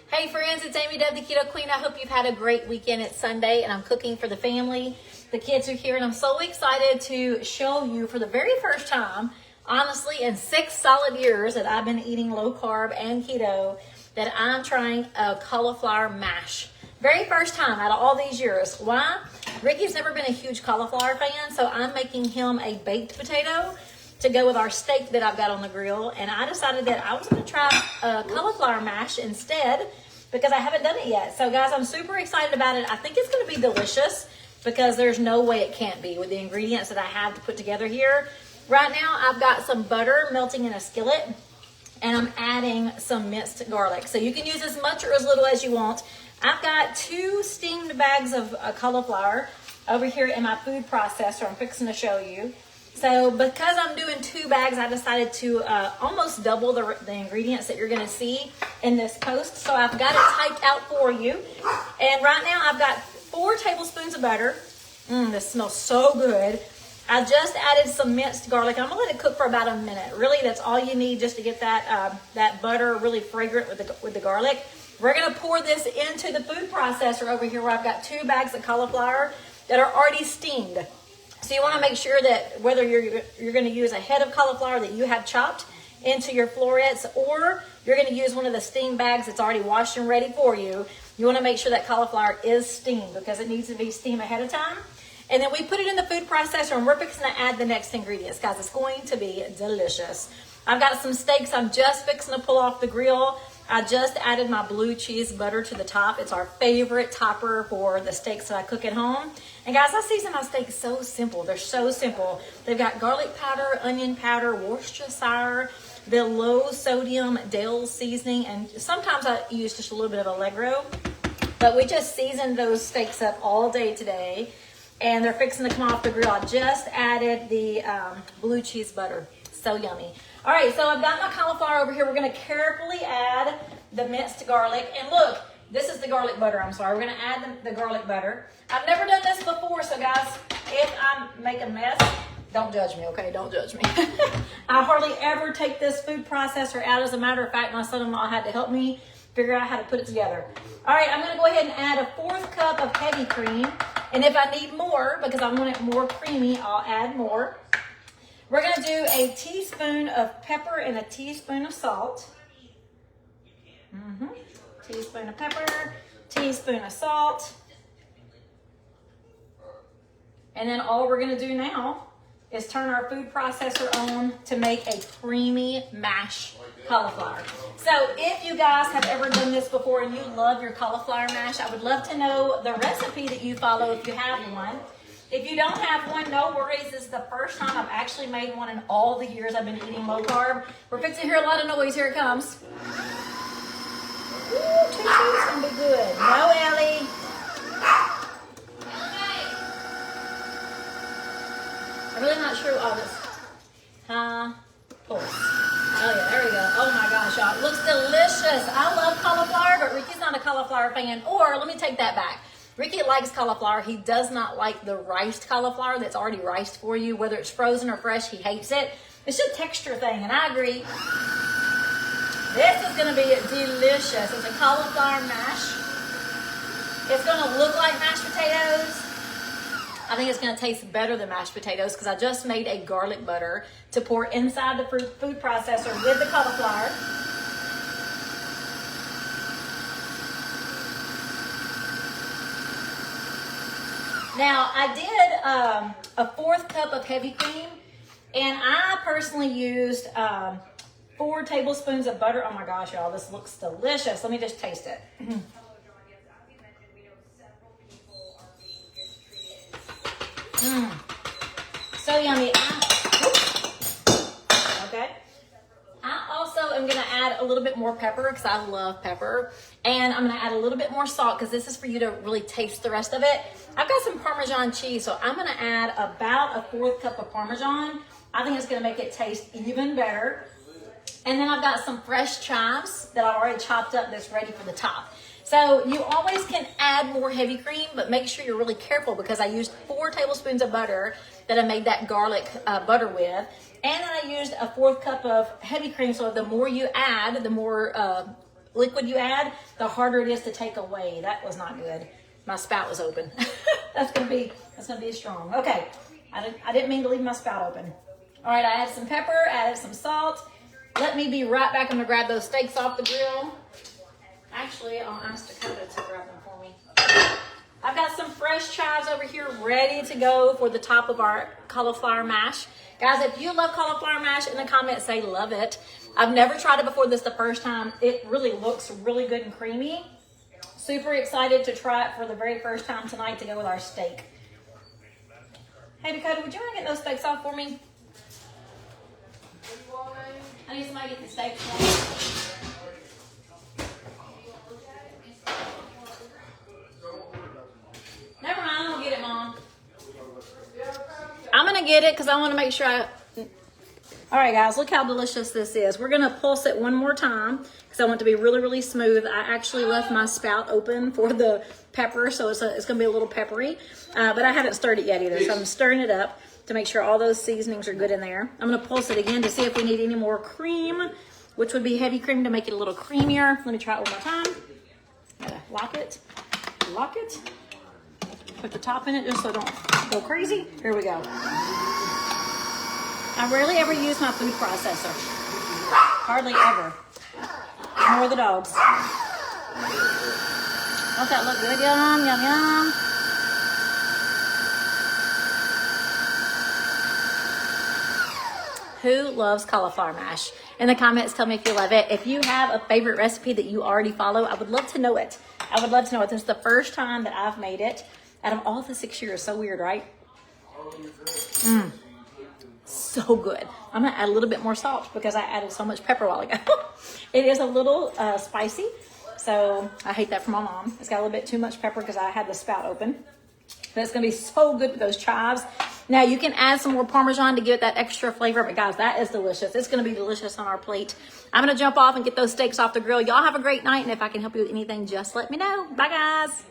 Hey friends, it's Amy Deb, the Keto Queen. I hope you've had a great weekend. It's Sunday and I'm cooking for the family. The kids are here and I'm so excited to show you for the very first time, honestly, in 6 solid years that I've been eating low carb and keto, that I'm trying a cauliflower mash. Very first time out of all these years. Why? Ricky's never been a huge cauliflower fan, so I'm making him a baked potato to go with our steak that I've got on the grill. And I decided that I was going to try a cauliflower mash instead because I haven't done it yet. So guys, I'm super excited about it. I think it's going to be delicious because there's no way it can't be with the ingredients that I have to put together here. Right now, I've got some butter melting in a skillet and I'm adding some minced garlic. So you can use as much or as little as you want. I've got 2 steamed bags of cauliflower over here in my food processor. I'm fixing to show you. So because I'm doing 2 bags, I decided to almost double the ingredients that you're going to see in this post. So I've got it typed out for you. And right now I've got 4 tablespoons of butter. This smells so good. I just added some minced garlic. I'm going to let it cook for about a minute. Really, that's all you need just to get that butter really fragrant with the garlic. We're going to pour this into the food processor over here where I've got 2 bags of cauliflower that are already steamed. So you want to make sure that whether you're going to use a head of cauliflower that you have chopped into your florets or you're going to use one of the steam bags that's already washed and ready for you, you want to make sure that cauliflower is steamed because it needs to be steamed ahead of time. And then we put it in the food processor and we're fixing to add the next ingredients. Guys, it's going to be delicious. I've got some steaks I'm just fixing to pull off the grill. I just added my blue cheese butter to the top. It's our favorite topper for the steaks that I cook at home. And guys, I season my steaks so simple. They're so simple. They've got garlic powder, onion powder, Worcestershire, the low sodium Dale seasoning, and sometimes I use just a little bit of Allegro. But we just seasoned those steaks up all day today, and they're fixing to come off the grill. I just added the blue cheese butter. So yummy. All right, so I've got my cauliflower over here. We're going to carefully add the minced garlic. And look, this is the garlic butter. I'm sorry. We're going to add the garlic butter. I've never done this before, so guys, if I make a mess, don't judge me, okay? Don't judge me. I hardly ever take this food processor out. As a matter of fact, my son-in-law had to help me figure out how to put it together. All right, I'm going to go ahead and add a 1/4 cup of heavy cream. And if I need more, because I want it more creamy, I'll add more. We're going to do a teaspoon of pepper and a teaspoon of salt. Teaspoon of pepper, teaspoon of salt. And then all we're going to do now is turn our food processor on to make a creamy mash cauliflower. So if you guys have ever done this before and you love your cauliflower mash, I would love to know the recipe that you follow if you have one. If you don't have one, no worries. This is the first time I've actually made one in all the years I've been eating low carb. We're fixing to hear a lot of noise. Here it comes. Ooh, it's going to be good. No, Ellie. I'm really not sure all this. Pulse. Oh yeah, there we go. Oh my gosh, y'all. It looks delicious. I love cauliflower, but Ricky's not a cauliflower fan. Or, let me take that back. Ricky likes cauliflower. He does not like the riced cauliflower that's already riced for you. Whether it's frozen or fresh, he hates it. It's a texture thing, and I agree. This is going to be delicious. It's a cauliflower mash. It's going to look like mashed potatoes. I think it's going to taste better than mashed potatoes because I just made a garlic butter to pour inside the food processor with the cauliflower. Now, I did a 1/4 cup of heavy cream, and I personally used 4 tablespoons of butter. Oh my gosh, y'all, this looks delicious. Let me just taste it. So yummy. Okay. I also am going to add a little bit more pepper because I love pepper. And I'm going to add a little bit more salt because this is for you to really taste the rest of it. I've got some Parmesan cheese, so I'm going to add about a 1/4 cup of Parmesan. I think it's going to make it taste even better. And then I've got some fresh chives that I already chopped up that's ready for the top. So you always can add more heavy cream, but make sure you're really careful because I used 4 tablespoons of butter that I made that garlic butter with. And then I used a 1/4 cup of heavy cream. So the more you add, the more liquid you add, the harder it is to take away. That was not good. My spout was open. That's gonna be strong. Okay, I didn't mean to leave my spout open. All right, I added some pepper, added some salt. Let me be right back. I'm gonna grab those steaks off the grill. Actually, I'll ask Dakota to grab them for me. I've got some fresh chives over here ready to go for the top of our cauliflower mash. Guys, if you love cauliflower mash, in the comments say love it. I've never tried it before. This the first time. It really looks really good and creamy. Super excited to try it for the very first time tonight to go with our steak. Hey Dakota, would you want to get those steaks off for me? I need somebody to get the steaks off. Never mind, I'm gonna get it, Mom. I'm gonna get it because I want to make sure I... All right, guys, look how delicious this is. We're gonna pulse it one more time because I want it to be really, really smooth. I actually left my spout open for the pepper, so it's gonna be a little peppery, but I haven't stirred it yet either, so I'm stirring it up to make sure all those seasonings are good in there. I'm gonna pulse it again to see if we need any more cream, which would be heavy cream to make it a little creamier. Let me try it one more time. Gotta lock it. Put the top in it just so I don't go crazy. Here we go. I rarely ever use my food processor. Hardly ever. Ignore the dogs. Don't that look good? Yum, yum, yum. Who loves cauliflower mash? In the comments, tell me if you love it. If you have a favorite recipe that you already follow, I would love to know it. I would love to know it. This is the first time that I've made it out of all the 6 years. So weird, right? So good. I'm gonna add a little bit more salt because I added so much pepper a while ago. It is a little spicy, so I hate that from my mom. It's got a little bit too much pepper because I had the spout open. But it's gonna be so good with those chives. Now you can add some more Parmesan to give it that extra flavor, but guys, that is delicious. It's gonna be delicious on our plate. I'm gonna jump off and get those steaks off the grill. Y'all have a great night, and if I can help you with anything, just let me know. Bye, guys.